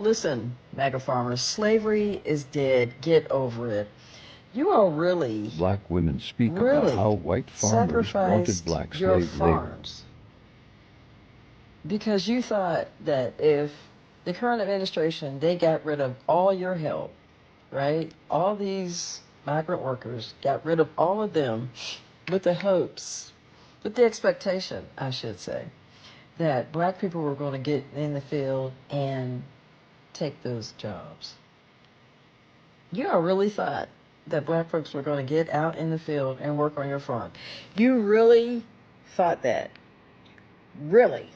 Listen, MAGA farmers, slavery is dead. Get over it. You all really, Black women speak about really how white farmers wanted sacrificed black your slave labor. farms because you thought that if the current administration, they got rid of all your help, right? All these migrant workers, got rid of all of them with the hopes, with the expectation, I should say, that black people were going to get in the field and take those jobs. You all really thought that black folks were going to get out in the field and work on your farm. You really thought that. Really.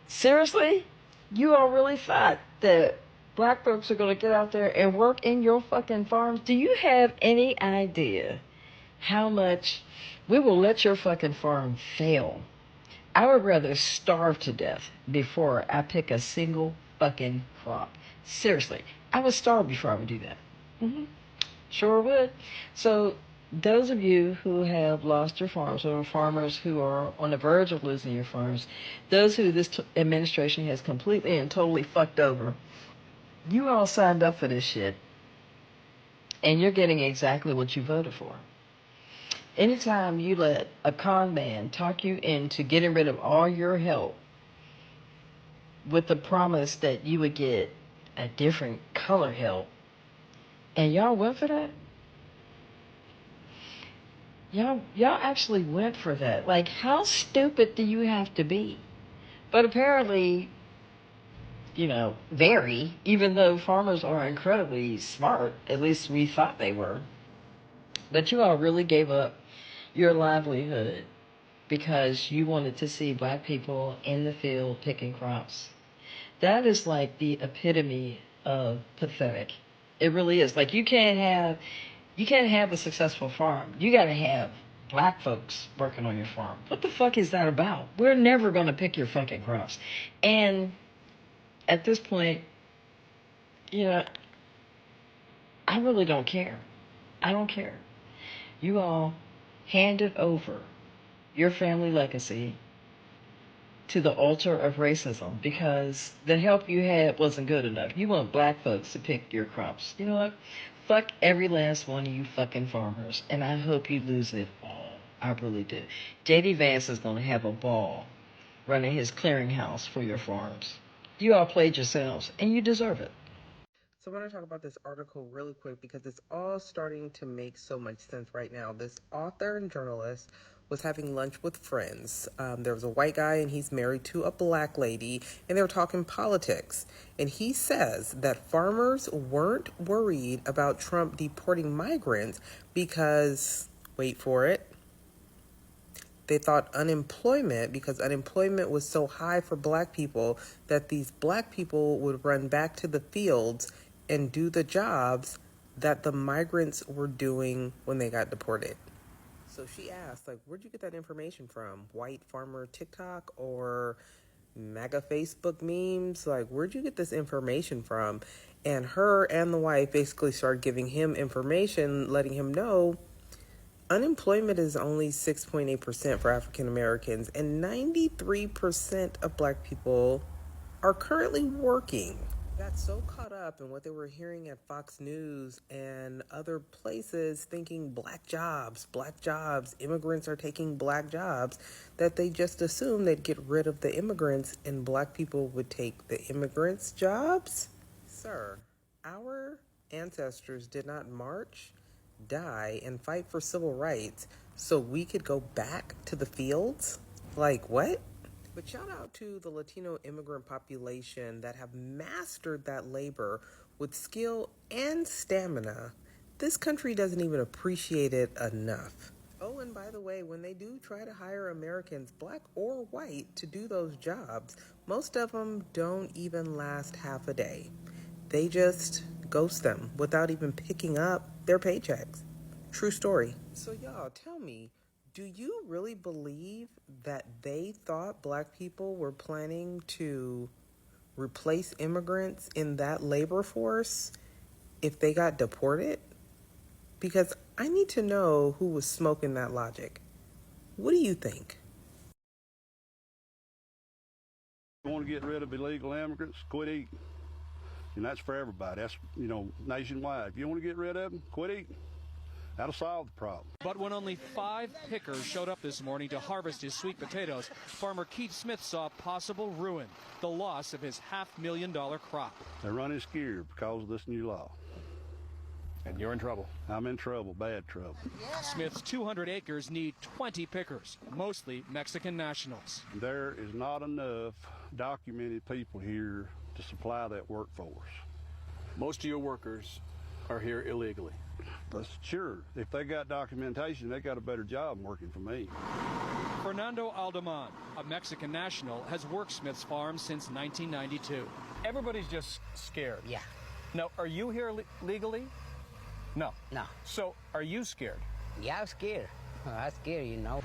Seriously? You all really thought that black folks are going to get out there and work in your fucking farms? Do you have any idea how much we will let your fucking farm fail? I would rather starve to death before I pick a single fucking crop. Seriously, I would starve before I would do that. Sure would. So, those of you who have lost your farms, or farmers who are on the verge of losing your farms, those who this administration has completely and totally fucked over, you all signed up for this shit, and you're getting exactly what you voted for. Anytime you let a con man talk you into getting rid of all your help with the promise that you would get a different color help, and y'all went for that, y'all actually went for that. Like, how stupid do you have to be? But apparently, very, even though farmers are incredibly smart, at least we thought they were, but you all really gave up your livelihood because you wanted to see black people in the field picking crops. That is like the epitome of pathetic. It really is. Like, you can't have a successful farm. You got to have black folks working on your farm. What the fuck is that about? We're never going to pick your fucking crops. And at this point, you know, I really don't care. I don't care. You all handed over your family legacy to the altar of racism because the help you had wasn't good enough. You want black folks to pick your crops. You know what? Fuck every last one of you fucking farmers, and I hope you lose it all. I really do. J.D. Vance is going to have a ball running his clearinghouse for your farms. You all played yourselves, and you deserve it. So I want to talk about this article really quick because it's all starting to make so much sense right now. This author and journalist was having lunch with friends. There was a white guy and he's married to a black lady, and they were talking politics. And he says that farmers weren't worried about Trump deporting migrants because, wait for it, they thought because unemployment was so high for black people, that these black people would run back to the fields and do the jobs that the migrants were doing when they got deported. So she asked, like, where'd you get that information from? White farmer TikTok or MAGA Facebook memes? Like, where'd you get this information from? And her and the wife basically started giving him information, letting him know unemployment is only 6.8% for African Americans, and 93% of black people are currently working. Got so caught up in what they were hearing at Fox News and other places, thinking black jobs, immigrants are taking black jobs, that they just assumed they'd get rid of the immigrants and black people would take the immigrants' jobs. Sir, our ancestors did not march, die, and fight for civil rights so we could go back to the fields? Like, what? But shout out to the Latino immigrant population that have mastered that labor with skill and stamina. This country doesn't even appreciate it enough. Oh, and by the way, when they do try to hire Americans, black or white, to do those jobs, most of them don't even last half a day. They just ghost them without even picking up their paychecks. True story. So y'all, tell me, do you really believe that they thought black people were planning to replace immigrants in that labor force if they got deported? Because I need to know who was smoking that logic. What do you think? You want to get rid of illegal immigrants, quit eating. And that's for everybody. That's, nationwide. If you want to get rid of them, quit eating. That'll solve the problem. But when only 5 pickers showed up this morning to harvest his sweet potatoes, farmer Keith Smith saw possible ruin, the loss of his $500,000 crop. They're running scared because of this new law. And you're in trouble. I'm in trouble, bad trouble. Smith's 200 acres need 20 pickers, mostly Mexican nationals. There is not enough documented people here to supply that workforce. Most of your workers are here illegally. But sure, if they got documentation, they got a better job working for me. Fernando Aldeman, a Mexican national, has worked Smith's farm since 1992. Everybody's just scared. Yeah. Now, are you here legally? No. No. So, are you scared? Yeah, I'm scared. I'm scared,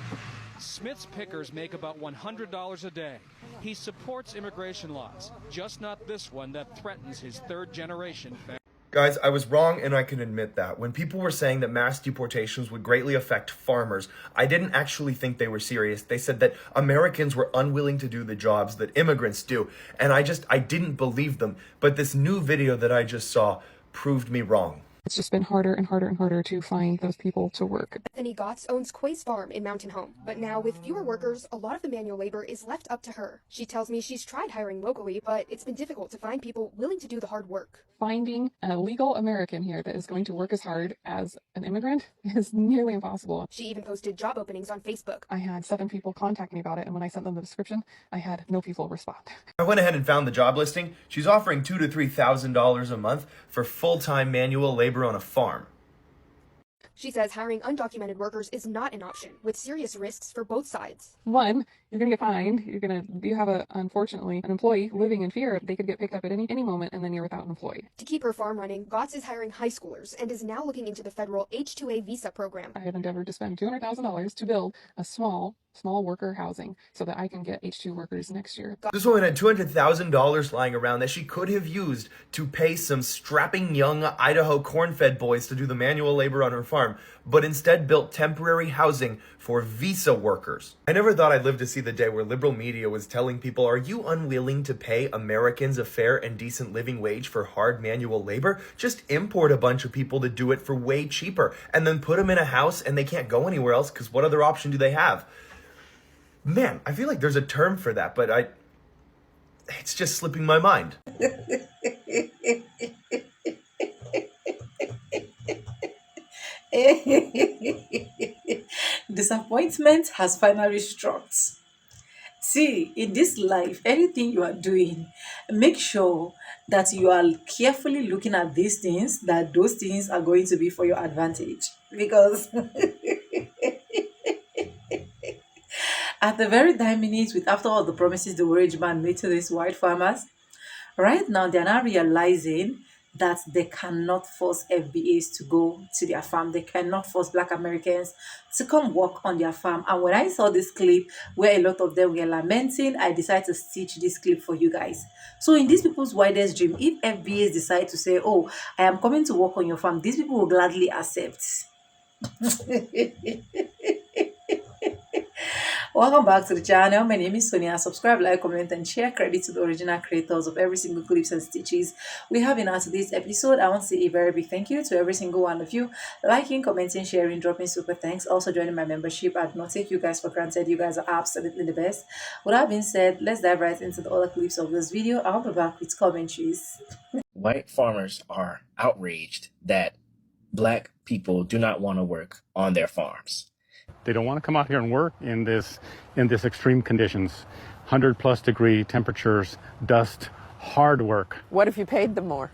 Smith's pickers make about $100 a day. He supports immigration laws, just not this one that threatens his third-generation family. Guys, I was wrong, and I can admit that. When people were saying that mass deportations would greatly affect farmers, I didn't actually think they were serious. They said that Americans were unwilling to do the jobs that immigrants do, and I didn't believe them. But this new video that I just saw proved me wrong. It's just been harder and harder and harder to find those people to work. Bethany Gotts owns Quay's farm in Mountain Home, but now with fewer workers, a lot of the manual labor is left up to her. She tells me she's tried hiring locally, but it's been difficult to find people willing to do the hard work. Finding a legal American here that is going to work as hard as an immigrant is nearly impossible. She even posted job openings on Facebook. I had 7 people contact me about it, and when I sent them the description, I had no people respond. I went ahead and found the job listing. She's offering $2,000 to $3,000 a month for full-time manual labor on a farm. She says hiring undocumented workers is not an option, with serious risks for both sides. One, you're going to get fined. You have unfortunately, an employee living in fear. They could get picked up at any moment, and then you're without an employee. To keep her farm running, Gotts is hiring high schoolers and is now looking into the federal H-2A visa program. I have endeavored to spend $200,000 to build a small worker housing so that I can get H-2 workers next year. This woman had $200,000 lying around that she could have used to pay some strapping young Idaho corn-fed boys to do the manual labor on her farm, but instead built temporary housing for visa workers. I never thought I'd live to see the day where liberal media was telling people, are you unwilling to pay Americans a fair and decent living wage for hard manual labor? Just import a bunch of people to do it for way cheaper and then put them in a house and they can't go anywhere else because what other option do they have? Man, I feel like there's a term for that, but it's just slipping my mind. Disappointment has finally struck. See, in this life, anything you are doing, make sure that you are carefully looking at these things, that those things are going to be for your advantage. Because at the very dying minute, after all the promises the rich man made to these white farmers, right now they are now realizing that they cannot force FBAs to go to their farm. They cannot force Black Americans to come work on their farm. And when I saw this clip where a lot of them were lamenting, I decided to stitch this clip for you guys. So in these people's wildest dream, if FBAs decide to say, oh, I am coming to work on your farm, these people will gladly accept. Welcome back to the channel. My name is Sonia. Subscribe, like, comment, and share. Credit to the original creators of every single clips and stitches we have in our today's episode. I want to say a very big thank you to every single one of you liking, commenting, sharing, dropping super thanks, also joining my membership. I do not take you guys for granted. You guys are absolutely the best. With that being said, let's dive right into the other clips of this video. I'll be back with commentaries. White farmers are outraged that Black people do not want to work on their farms. They don't want to come out here and work in this extreme conditions, 100+ degree temperatures, dust, hard work. What if you paid them more?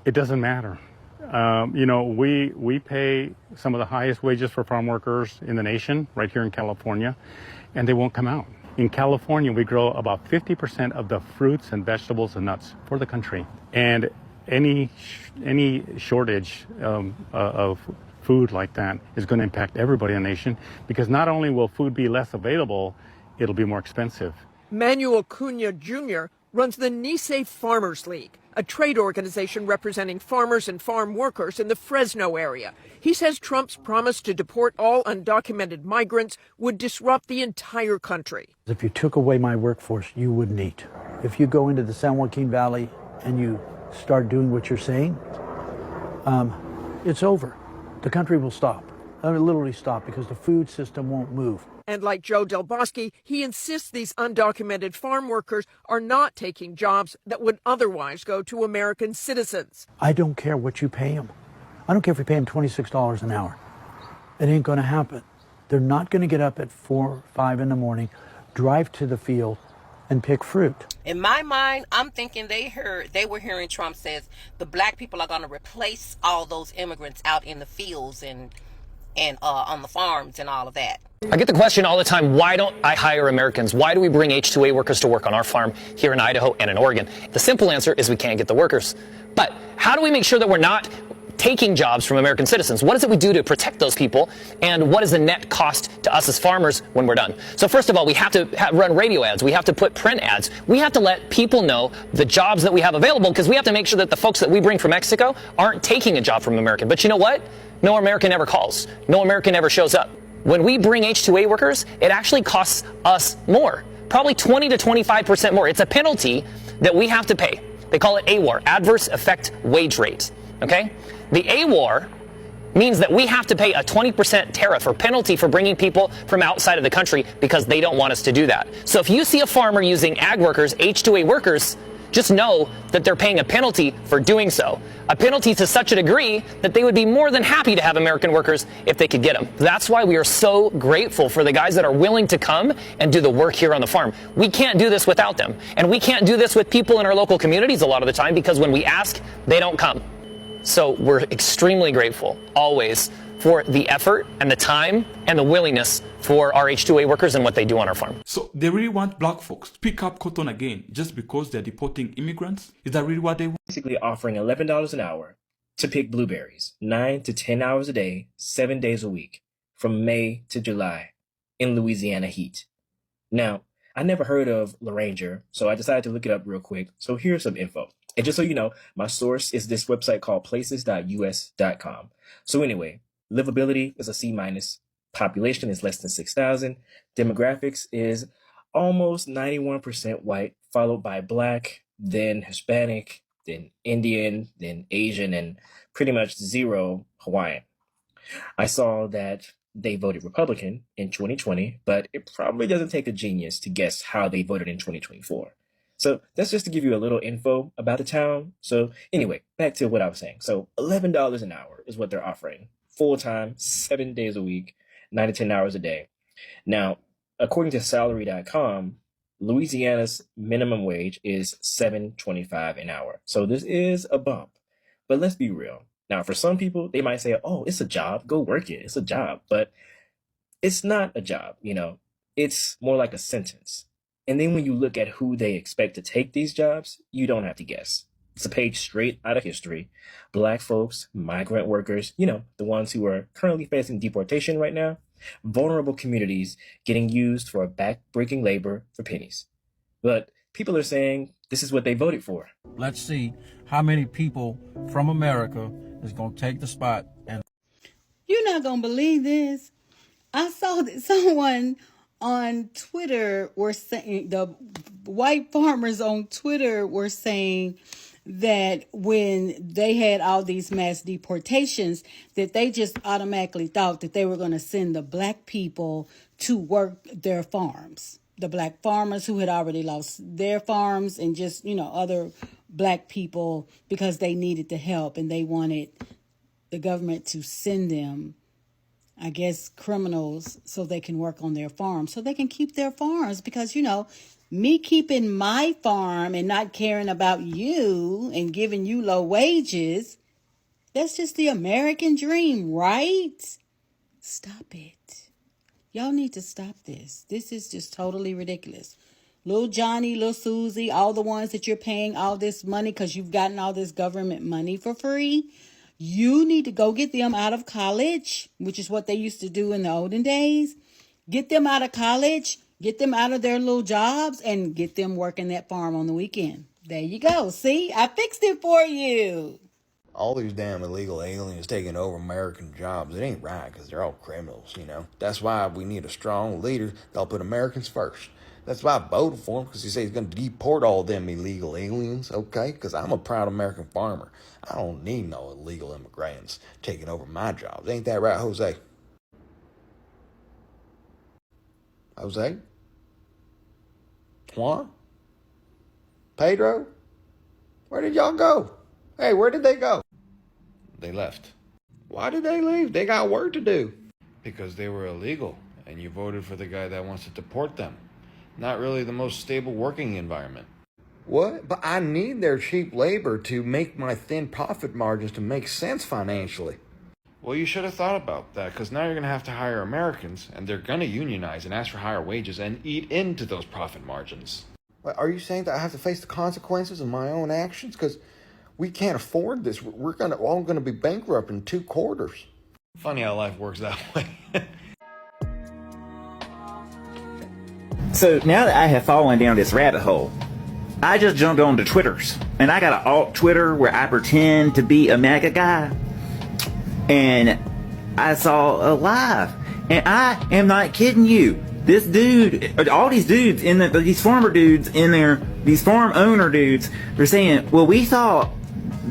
It doesn't matter. We pay some of the highest wages for farm workers in the nation, right here in California, and they won't come out. In California, we grow about 50% of the fruits and vegetables and nuts for the country, and any shortage of food like that is going to impact everybody in the nation, because not only will food be less available, it'll be more expensive. Manuel Cunha Jr. runs the Nisei Farmers League. a trade organization representing farmers and farm workers in the Fresno area. He says Trump's promise to deport all undocumented migrants would disrupt the entire country. If you took away my workforce, you wouldn't eat. If you go into the San Joaquin Valley and you start doing what you're saying, it's over. The country will stop. It'll literally stop because the food system won't move. And like Joe Del Bosque, he insists these undocumented farm workers are not taking jobs that would otherwise go to American citizens. I don't care what you pay them. I don't care if you pay them $26 an hour. It ain't going to happen. They're not going to get up at 4 or 5 in the morning, drive to the field, and pick fruit. In my mind, I'm thinking they were hearing Trump says the black people are going to replace all those immigrants out in the fields and on the farms and all of that. I get the question all the time, why don't I hire Americans? Why do we bring H-2A workers to work on our farm here in Idaho and in Oregon? The simple answer is we can't get the workers. But how do we make sure that we're not taking jobs from American citizens? What is it we do to protect those people? And what is the net cost to us as farmers when we're done? So first of all, we have to run radio ads. We have to put print ads. We have to let people know the jobs that we have available because we have to make sure that the folks that we bring from Mexico aren't taking a job from American. But you know what? No American ever calls. No American ever shows up. When we bring H-2A workers, it actually costs us more, probably 20 to 25% more. It's a penalty that we have to pay. They call it AWAR, Adverse Effect Wage Rate, okay? The AWAR means that we have to pay a 20% tariff or penalty for bringing people from outside of the country because they don't want us to do that. So if you see a farmer using ag workers, H-2A workers, just know that they're paying a penalty for doing so. A penalty to such a degree that they would be more than happy to have American workers if they could get them. That's why we are so grateful for the guys that are willing to come and do the work here on the farm. We can't do this without them. And we can't do this with people in our local communities a lot of the time because when we ask, they don't come. So we're extremely grateful, always, for the effort and the time and the willingness for our H-2A workers and what they do on our farm. So they really want black folks to pick up cotton again just because they're deporting immigrants? Is that really what they want? Basically offering $11 an hour to pick blueberries, 9 to 10 hours a day, 7 days a week, from May to July in Louisiana heat. Now, I never heard of Laranger, so I decided to look it up real quick. So here's some info. And just so you know, my source is this website called places.us.com. So anyway, livability is a C-. Population is less than 6,000. Demographics is almost 91% white, followed by black, then Hispanic, then Indian, then Asian, and pretty much 0 Hawaiian. I saw that they voted Republican in 2020, but it probably doesn't take a genius to guess how they voted in 2024. So that's just to give you a little info about the town. So anyway, back to what I was saying. So $11 an hour is what they're offering. Full-time, 7 days a week, 9 to 10 hours a day. Now, according to salary.com, Louisiana's minimum wage is $7.25 an hour. So this is a bump. But let's be real. Now, for some people, they might say, oh, it's a job. Go work it. It's a job. But it's not a job, you know. It's more like a sentence. And then when you look at who they expect to take these jobs, you don't have to guess. It's a page straight out of history. Black folks, migrant workers, you know, the ones who are currently facing deportation right now. Vulnerable communities getting used for back-breaking labor for pennies. But people are saying this is what they voted for. Let's see how many people from America is going to take the spot. And you're not going to believe this. I saw that someone on Twitter were saying, the white farmers on Twitter were saying that when they had all these mass deportations, that they just automatically thought that they were going to send the black people to work their farms. The black farmers who had already lost their farms and just, you know, other black people because they needed the help and they wanted the government to send them, I guess, criminals so they can work on their farms, so they can keep their farms. Because, you know, me keeping my farm and not caring about you and giving you low wages, that's just the American dream, right? Stop it. Y'all need to stop this. This is just totally ridiculous. Little Johnny, little Susie, all the ones that you're paying all this money because you've gotten all this government money for free. You need to go get them out of college, which is what they used to do in the olden days. Get them out of college, get them out of their little jobs, and get them working that farm on the weekend. There you go. See, I fixed it for you. All these damn illegal aliens taking over American jobs, it ain't right because they're all criminals, you know. That's why we need a strong leader that'll put Americans first. That's why I voted for him, because he said he's going to deport all them illegal aliens, okay? Because I'm a proud American farmer. I don't need no illegal immigrants taking over my jobs. Ain't that right, Jose? Jose? Juan? Pedro? Where did y'all go? Hey, where did they go? They left. Why did they leave? They got work to do. Because they were illegal, and you voted for the guy that wants to deport them. Not really the most stable working environment. What? But I need their cheap labor to make my thin profit margins to make sense financially. Well, you should have thought about that, because now you're going to have to hire Americans, and they're going to unionize and ask for higher wages and eat into those profit margins. What, are you saying that I have to face the consequences of my own actions? Because we can't afford this. We're all going to be bankrupt in 2 quarters. Funny how life works that way. So now that I have fallen down this rabbit hole, I just jumped onto Twitters. And I got an alt Twitter where I pretend to be a MAGA guy. And I saw a live. And I am not kidding you. This dude, all these dudes, these farmer dudes in there, these farm owner dudes, they're saying, well, we thought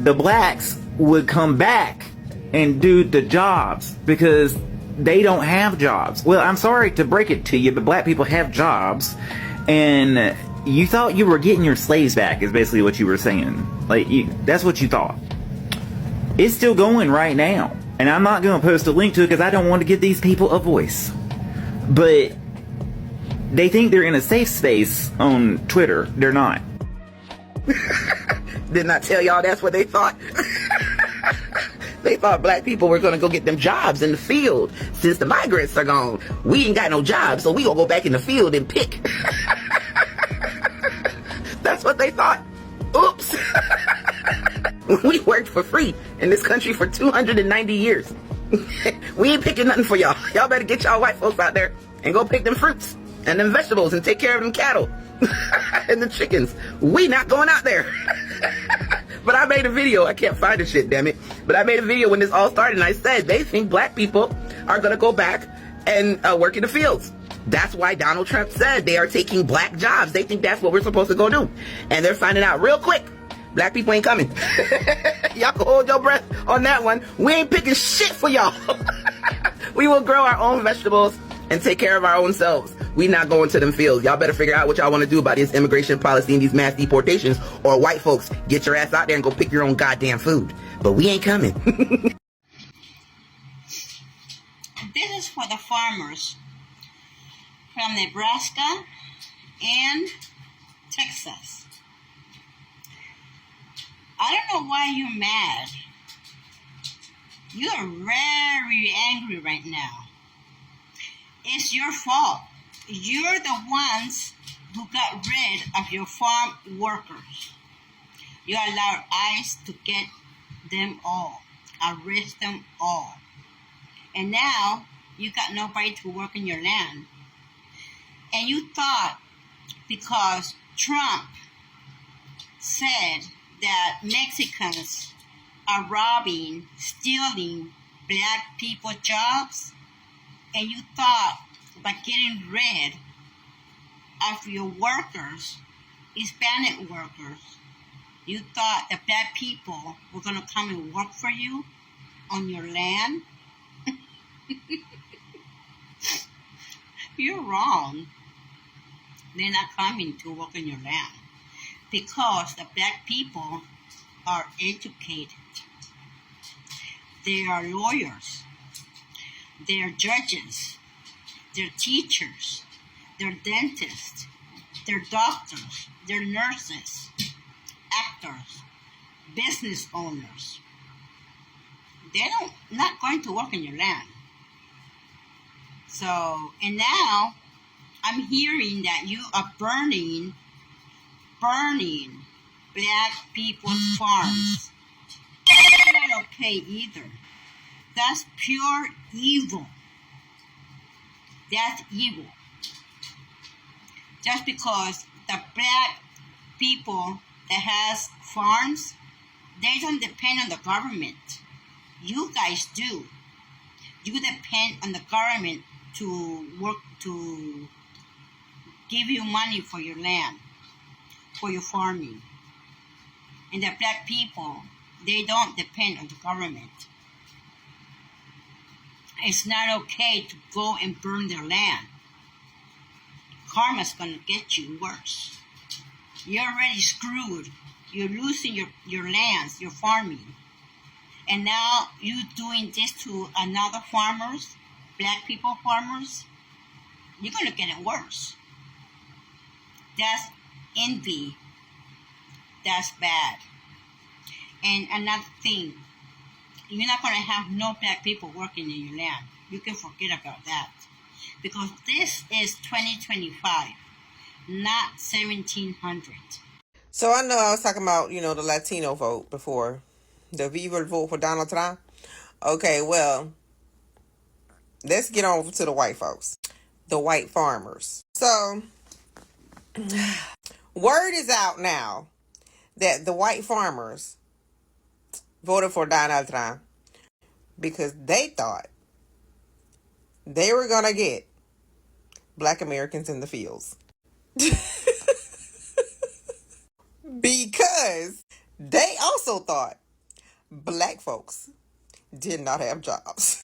the blacks would come back and do the jobs because they don't have jobs. Well, I'm sorry to break it to you, but black people have jobs, and you thought you were getting your slaves back is basically what you were saying. That's what you thought. It's still going right now, and I'm not going to post a link to it because I don't want to give these people a voice. But they think they're in a safe space on Twitter. They're not. Didn't I tell y'all that's what they thought? They thought black people were going to go get them jobs in the field. Since the migrants are gone, we ain't got no jobs, so we going to go back in the field and pick. That's what they thought. Oops. We worked for free in this country for 290 years. We ain't picking nothing for y'all. Y'all better get y'all white folks out there and go pick them fruits and them vegetables and take care of them cattle and the chickens. We not going out there. But I made a video. I can't find the shit, damn it. But I made a video when this all started, and I said they think black people are going to go back and work in the fields. That's why Donald Trump said they are taking black jobs. They think that's what we're supposed to go do. And they're finding out real quick, black people ain't coming. Y'all can hold your breath on that one. We ain't picking shit for y'all. We will grow our own vegetables and take care of our own selves. We not going to them fields. Y'all better figure out what y'all want to do about this immigration policy and these mass deportations, or white folks, get your ass out there and go pick your own goddamn food. But we ain't coming. This is for the farmers from Nebraska and Texas. I don't know why you're mad. You're very angry right now. It's your fault. You're the ones who got rid of your farm workers. You allowed ICE to get them all, arrest them all. And now you got nobody to work in your land. And you thought because Trump said that Mexicans are robbing, stealing black people jobs, and you thought by getting rid of your workers, Hispanic workers, you thought that black people were going to come and work for you on your land? You're wrong. They're not coming to work on your land because the black people are educated. They are lawyers. They are judges. They're teachers. They're dentists. They're doctors. They're nurses, actors, business owners. They're not going to work in your land. So, and now I'm hearing that you are burning black people's farms. That's not okay either. That's pure evil. That's evil. Just because the black people that has farms, they don't depend on the government. You guys do. You depend on the government to work, to give you money for your land, for your farming. And the black people, they don't depend on the government. It's not okay to go and burn their land. Karma's gonna get you worse. You're already screwed. You're losing your lands, your farming. And now you doing this to another farmers, black people farmers, you're gonna get it worse. That's envy. That's bad. And another thing, you're not gonna have no black people working in your land. You can forget about that. Because this is 2025, not 1700. So I know I was talking about, the Latino vote before. The Viva vote for Donald Trump. Okay, well, let's get on to the white folks. The white farmers. So, word is out now that the white farmers voted for Donald Trump because they thought they were going to get black Americans in the fields. Because they also thought black folks did not have jobs.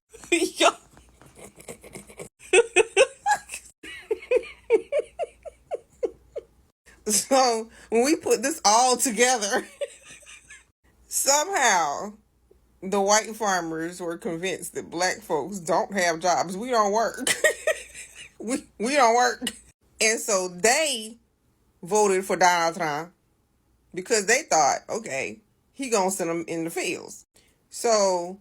So when we put this all together, somehow the white farmers were convinced that black folks don't have jobs. We don't work. we don't work. And so they voted for Donald Trump because they thought, okay, he gonna send them in the fields. So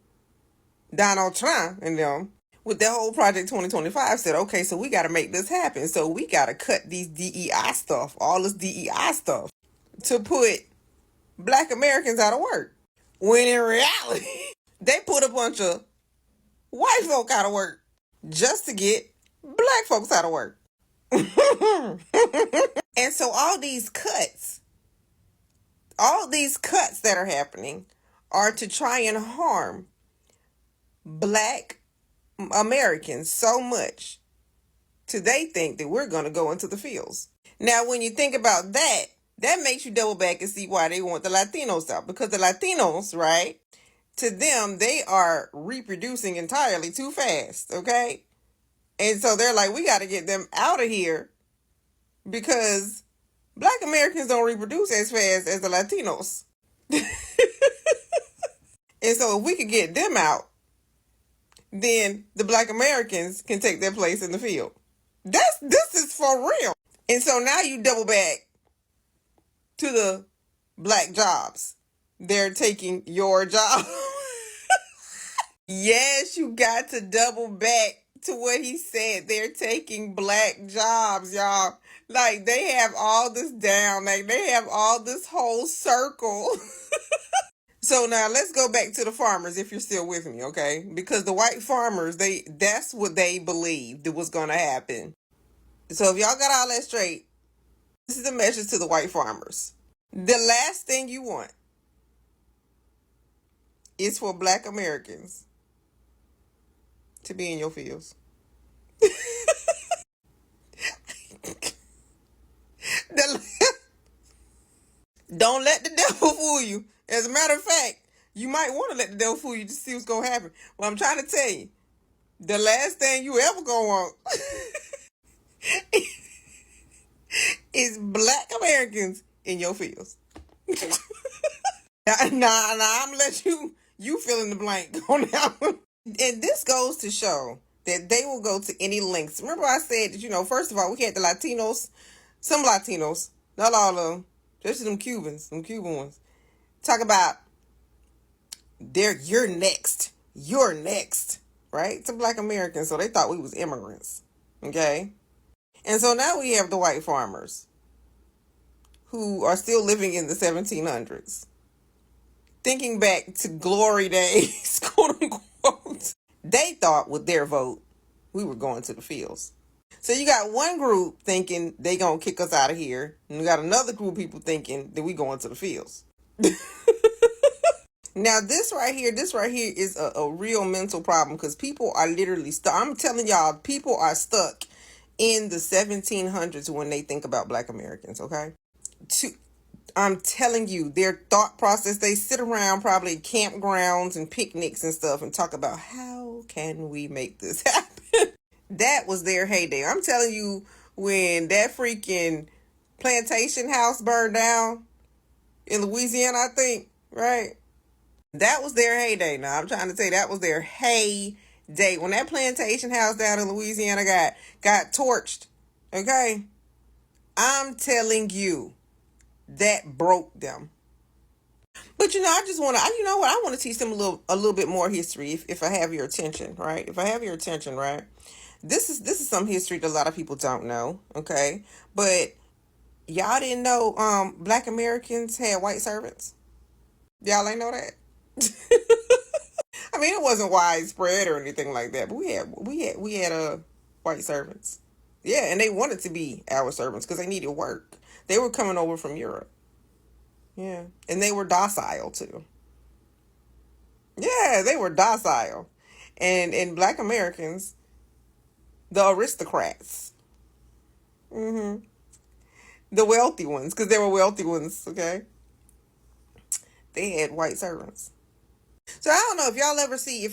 Donald Trump and them, with the whole Project 2025, said, okay, so we got to make this happen. So we got to cut these DEI stuff, all this DEI stuff, to put black Americans out of work. When in reality, they put a bunch of white folk out of work just to get black folks out of work. And so all these cuts that are happening are to try and harm black Americans so much till they think that we're going to go into the fields. Now, when you think about that, that makes you double back and see why they want the Latinos out. Because the Latinos, right, to them, they are reproducing entirely too fast, okay? And so they're like, we got to get them out of here because black Americans don't reproduce as fast as the Latinos. And so if we could get them out, then the black Americans can take their place in the field. This is for real. And so now you double back to the black jobs. They're taking your job. Yes, you got to double back to what he said. They're taking black jobs, y'all. Like, they have all this down. Like, they have all this whole circle. So now let's go back to the farmers, if you're still with me, okay? Because the white farmers, that's what they believed was going to happen. So if y'all got all that straight, this is a message to the white farmers. The last thing you want is for black Americans to be in your fields. Don't let the devil fool you. As a matter of fact, you might want to let the devil fool you to see what's going to happen. Well, I'm trying to tell you, the last thing you ever going to want is black Americans in your fields. Nah, I'm going to let you fill in the blank on that one. And this goes to show that they will go to any lengths. Remember I said that, first of all, we had the Latinos, some Latinos, not all of them, just them Cuban ones, talk about you're next, right? To black Americans. So they thought we was immigrants, okay? And so now we have the white farmers who are still living in the 1700s, thinking back to glory days, quote unquote. They thought with their vote, we were going to the fields. So you got one group thinking they gonna kick us out of here, and you got another group of people thinking that we going to the fields. Now this right here is a real mental problem, because people are literally stuck. I'm telling y'all, people are stuck in the 1700s when they think about Black Americans, okay? I'm telling you, their thought process, they sit around probably campgrounds and picnics and stuff and talk about how can we make this happen? That was their heyday. I'm telling you, when that freaking plantation house burned down in Louisiana, I think, right? That was their heyday. Now, I'm trying to tell you, that was their heyday. When that plantation house down in Louisiana got torched, okay? I'm telling you, that broke them. But I just want to, I want to teach them a little bit more history if I have your attention, right? If I have your attention, right? This is some history that a lot of people don't know, okay? But y'all didn't know Black Americans had white servants? Y'all ain't know that? I mean, it wasn't widespread or anything like that, but we had white servants. Yeah, and they wanted to be our servants because they needed work. They were coming over from Europe. Yeah, and they were docile too. Yeah, they were docile. And Black Americans, the aristocrats, the wealthy ones, because they were wealthy ones, okay? They had white servants. So I don't know if y'all ever see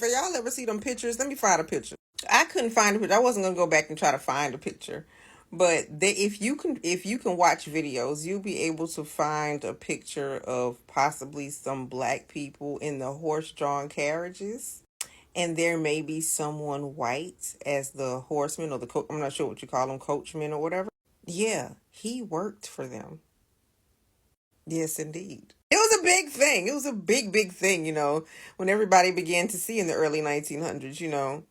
them pictures. Let me find a picture. I couldn't find a picture. I wasn't gonna go back and try to find a picture, but if you can watch videos, you'll be able to find a picture of possibly some Black people in the horse-drawn carriages, and there may be someone white as the horseman or the I'm not sure what you call them, coachman or whatever. Yeah, he worked for them. Yes, indeed. It was a big thing. It was a big thing, when everybody began to see in the early 1900s,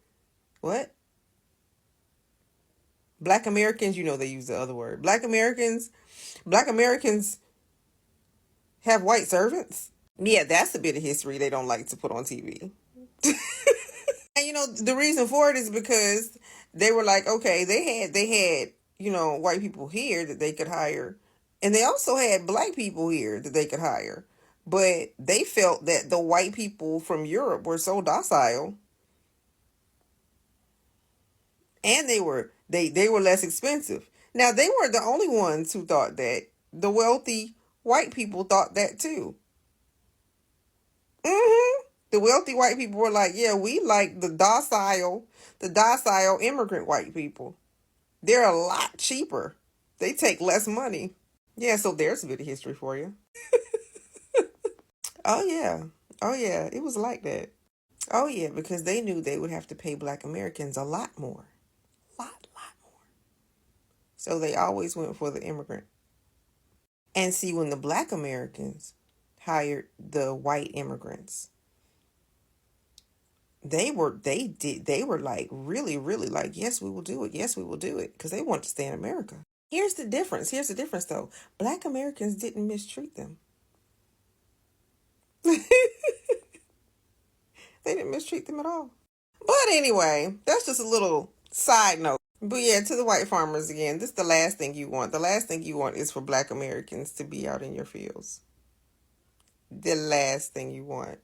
what? Black Americans, they use the other word. Black Americans have white servants. Yeah, that's a bit of history they don't like to put on TV. And the reason for it is because they were like, okay, they had white people here that they could hire, and they also had Black people here that they could hire. But they felt that the white people from Europe were so docile, and they were less expensive. Now, they weren't the only ones who thought that. The wealthy white people thought that too. The wealthy white people were like, yeah, we like the docile immigrant white people. They're a lot cheaper. They take less money. Yeah, so there's a bit of history for you. Oh yeah. It was like that. Oh yeah, because they knew they would have to pay Black Americans a lot more. Lot more. So they always went for the immigrant. And see, when the Black Americans hired the white immigrants, they were like really like, yes, we will do it, because they want to stay in America. Here's the difference though. Black Americans didn't mistreat them. They didn't mistreat them at all. But anyway, that's just a little side note. But yeah, to the white farmers again, this is the last thing you want. The last thing you want is for Black Americans to be out in your fields. The last thing you want.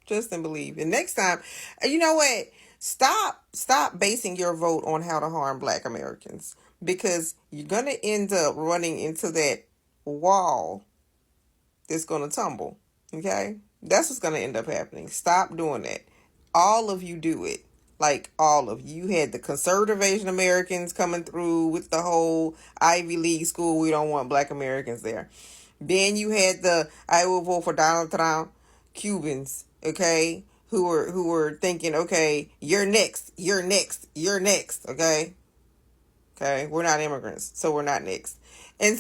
Trust and believe. And next time, you know what? Stop basing your vote on how to harm Black Americans, because you're going to end up running into that wall that's going to tumble. Okay? That's what's going to end up happening. Stop doing that. All of you do it. Like, all of you. You had the conservative Asian Americans coming through with the whole Ivy League school. We don't want Black Americans there. Then you had the I will vote for Donald Trump Cubans, okay, who were thinking, okay, you're next, okay? Okay, we're not immigrants, so we're not next. And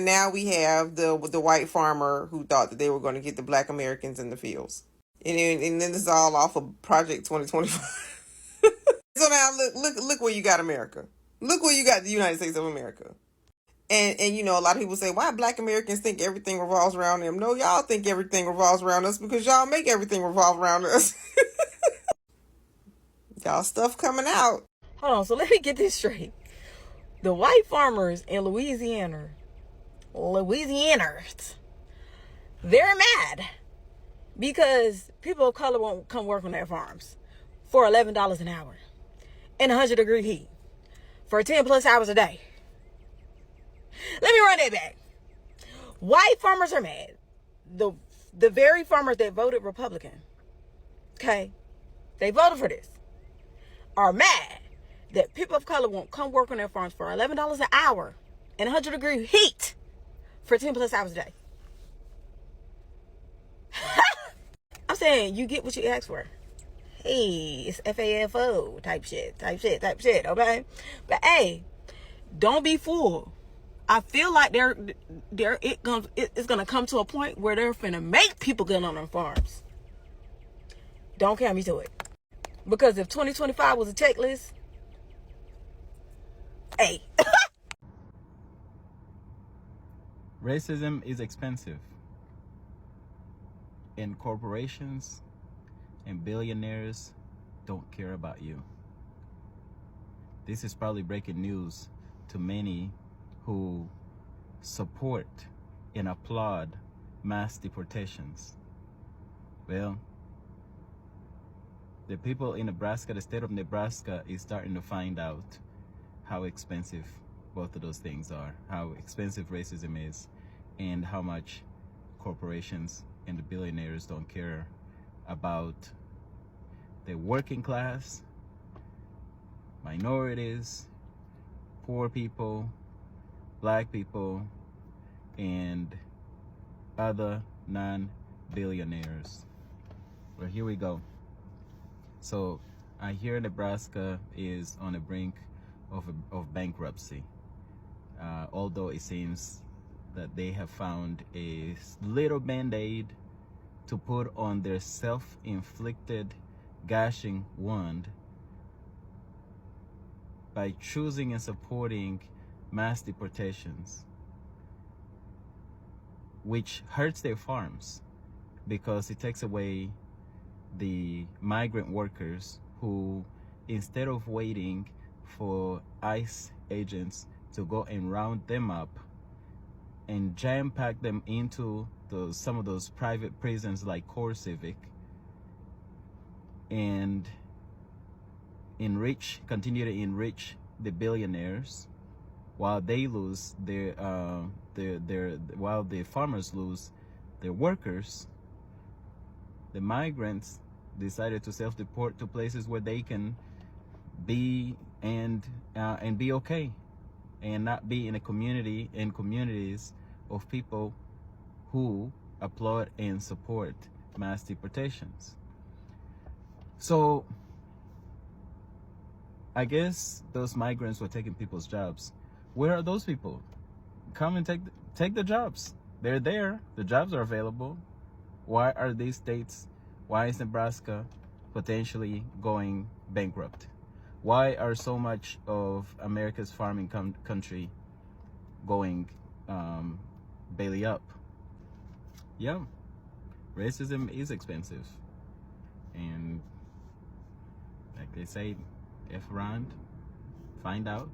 now we have the white farmer who thought that they were going to get the Black Americans in the fields. And then this is all off of Project 2025. So now look where you got America. Look where you got the United States of America. And a lot of people say, why Black Americans think everything revolves around them? No, y'all think everything revolves around us because y'all make everything revolve around us. Y'all stuff coming out. Hold on, so let me get this straight. The white farmers in Louisianers, they're mad because people of color won't come work on their farms for $11 an hour in 100-degree heat for 10 plus hours a day. Let me run that back. White farmers are mad. The very farmers that voted Republican, okay, they voted for this, are mad that people of color won't come work on their farms for $11 an hour in 100-degree heat for 10 plus hours a day. I'm saying you get what you ask for. Hey, it's FAFO type shit, okay? But hey, don't be fooled. I feel like it's gonna come to a point where they're finna make people get on their farms. Don't count me to it. Because if 2025 was a checklist, hey. Racism is expensive. And corporations and billionaires don't care about you. This is probably breaking news to many who support and applaud mass deportations. Well, the people in Nebraska, the state of Nebraska, is starting to find out how expensive both of those things are, how expensive racism is, and how much corporations and the billionaires don't care about the working class, minorities, poor people, black people, and other non-billionaires. Well, here we go. So I hear Nebraska is on the brink of bankruptcy, although it seems that they have found a little band-aid to put on their self-inflicted gashing wound by choosing and supporting mass deportations, which hurts their farms because it takes away the migrant workers who, instead of waiting for ICE agents to go and round them up and jam-pack them into some of those private prisons like Core Civic, and continue to enrich the billionaires while they lose while the farmers lose their workers. The migrants decided to self-deport to places where they can be and be okay, and not be in communities of people who applaud and support mass deportations. So I guess those migrants were taking people's jobs. Where are those people? Come and take the jobs. They're there. The jobs are available. Why are these states, why is Nebraska potentially going bankrupt? Why are so much of America's farming country going belly up? Yeah, racism is expensive. And like they say, F around, find out.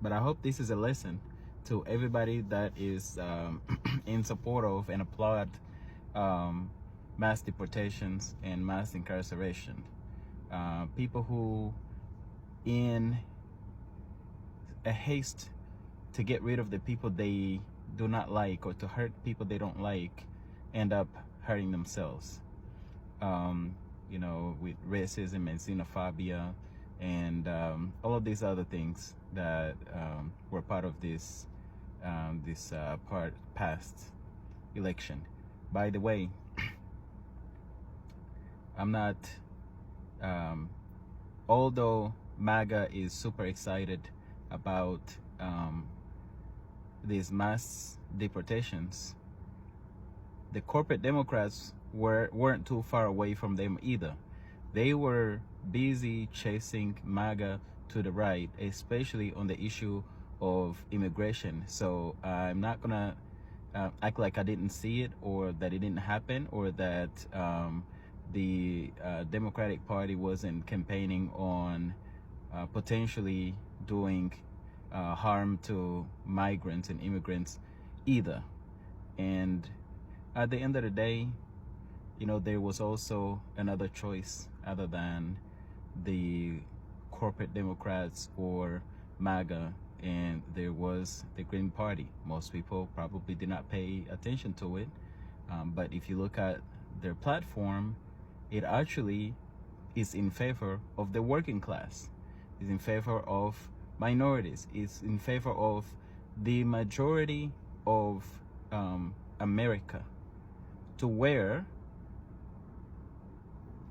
But I hope this is a lesson to everybody that is in support of and applaud mass deportations and mass incarceration. People who, in a haste to get rid of the people they do not like or to hurt people they don't like, end up hurting themselves. You know, with racism and xenophobia and all of these other things that were part of this past election. By the way, I'm not, although MAGA is super excited about these mass deportations, the corporate Democrats weren't too far away from them either. They were busy chasing MAGA to the right, especially on the issue of immigration. So I'm not gonna act like I didn't see it, or that it didn't happen, or that the Democratic Party wasn't campaigning on potentially doing harm to migrants and immigrants either. And at the end of the day, you know, there was also another choice other than the corporate Democrats or MAGA, and there was the Green Party. Most people probably did not pay attention to it, but if you look at their platform, it actually is in favor of the working class, is in favor of minorities, is in favor of the majority of America, to where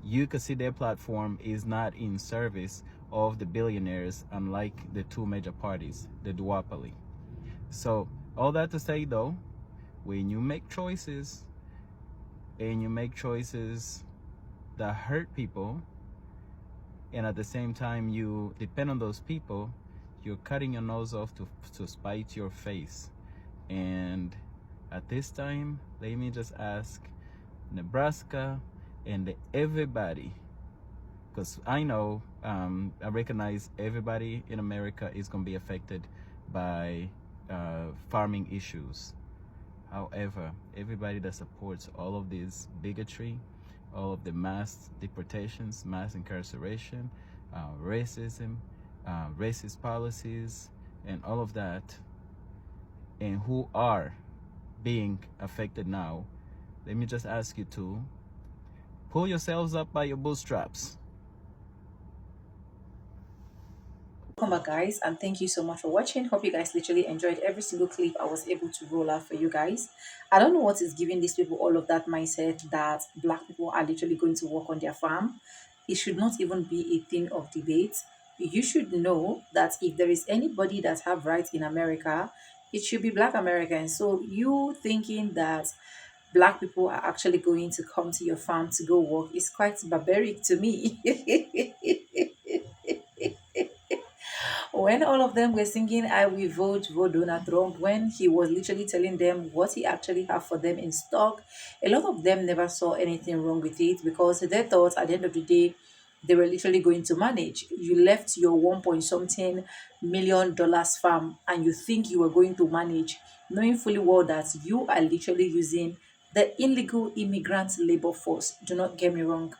you could see their platform is not in service of the billionaires, unlike the two major parties, the duopoly. So all that to say though, when you make choices and you make choices that hurt people, and at the same time you depend on those people, you're cutting your nose off to spite your face. And at this time, let me just ask Nebraska and everybody, because I know, I recognize everybody in America is going to be affected by farming issues. However, everybody that supports all of this bigotry, all of the mass deportations, mass incarceration, racism, racist policies, and all of that, and who are being affected now, let me just ask you to pull yourselves up by your bootstraps. Welcome back, guys, and thank you so much for watching. Hope you guys literally enjoyed every single clip I was able to roll out for you guys. I don't know what is giving these people all of that mindset that black people are literally going to work on their farm. It should not even be a thing of debate. You should know that if there is anybody that have rights in America, it should be black Americans. So you thinking that black people are actually going to come to your farm to go work is quite barbaric to me. When all of them were singing I will vote Donald Trump, when he was literally telling them what he actually had for them in stock, a lot of them never saw anything wrong with it, because they thought at the end of the day they were literally going to manage. You left your 1 point something million dollars farm and you think you were going to manage, knowing fully well that you are literally using the illegal immigrant labor force. Do not get me wrong,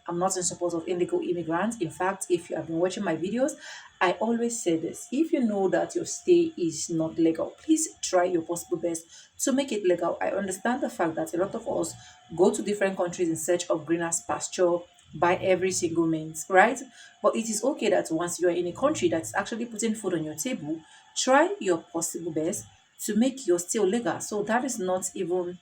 I'm not in support of illegal immigrants. In fact, if you have been watching my videos, I always say this: if you know that your stay is not legal, please try your possible best to make it legal. I understand the fact that a lot of us go to different countries in search of greener pasture by every single means, right? But it is okay that once you are in a country that's actually putting food on your table, try your possible best to make your stay legal. So that is not even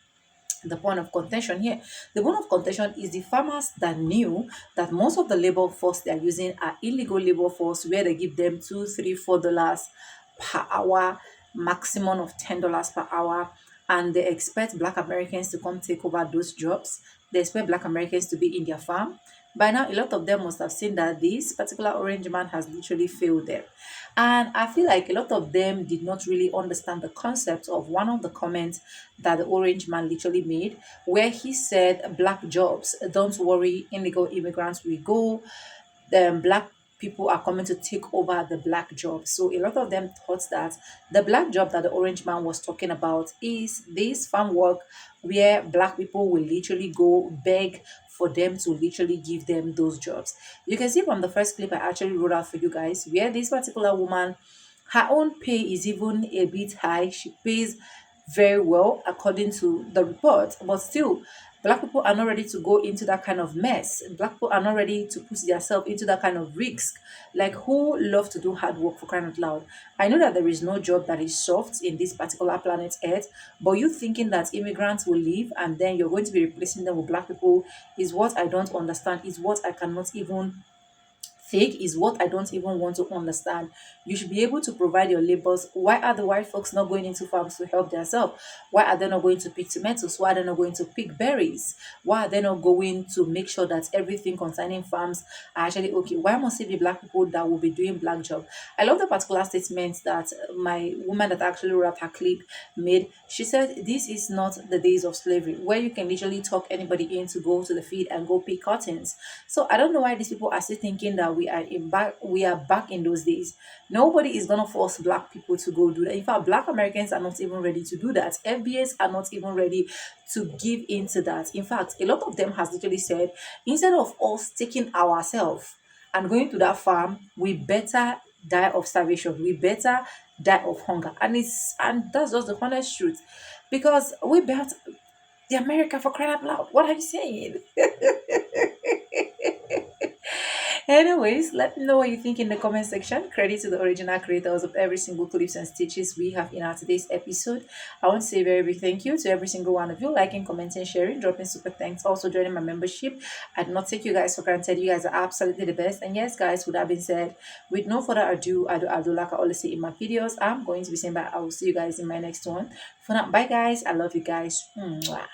the point of contention here. The point of contention is the farmers that knew that most of the labor force they are using are illegal labor force, where they give them $2, $3, $4 per hour, maximum of $10 per hour, and they expect black Americans to come take over those jobs. They expect black Americans to be in their farm. By now, a lot of them must have seen that this particular orange man has literally failed them. And I feel like a lot of them did not really understand the concept of one of the comments that the orange man literally made, where he said, black jobs, don't worry, illegal immigrants will go, then black people are coming to take over the black job. So a lot of them thought that the black job that the orange man was talking about is this farm work, where black people will literally go beg for them to literally give them those jobs. You can see from the first clip I actually wrote out for you guys, where this particular woman, her own pay is even a bit high. She pays very well according to the report, but still black people are not ready to go into that kind of mess. Black people are not ready to put themselves into that kind of risk. Like, who love to do hard work, for crying out loud? I know that there is no job that is soft in this particular planet Earth, but you thinking that immigrants will leave and then you're going to be replacing them with black people is what I don't understand, is what I cannot even think, is what I don't even want to understand. You should be able to provide your labors. Why are the white folks not going into farms to help themselves? Why are they not going to pick tomatoes? Why are they not going to pick berries? Why are they not going to make sure that everything concerning farms are actually okay? Why must it be black people that will be doing black job? I love the particular statement that my woman that actually wrote her clip made. She said, this is not the days of slavery, where you can literally talk anybody in to go to the field and go pick cottons. So I don't know why these people are still thinking that we we are back in those days. Nobody is gonna force black people to go do that. In fact, black Americans are not even ready to do that. FBAs are not even ready to give into that. In fact, a lot of them has literally said, instead of us taking ourselves and going to that farm, we better die of starvation. We better die of hunger. And that's just the honest truth. Because we built the America, for crying out loud. What are you saying? Anyways, let me know what you think in the comment section. Credit to the original creators of every single clips and stitches we have in our today's episode. I want to say a very big thank you to every single one of you, liking, commenting, sharing, dropping super thanks, also joining my membership. I do not take you guys for granted. You guys are absolutely the best. And yes, guys, with that being said, with no further ado, like I always say in my videos, I'm going to be saying bye. I will see you guys in my next one. For now, bye guys. I love you guys. Mwah.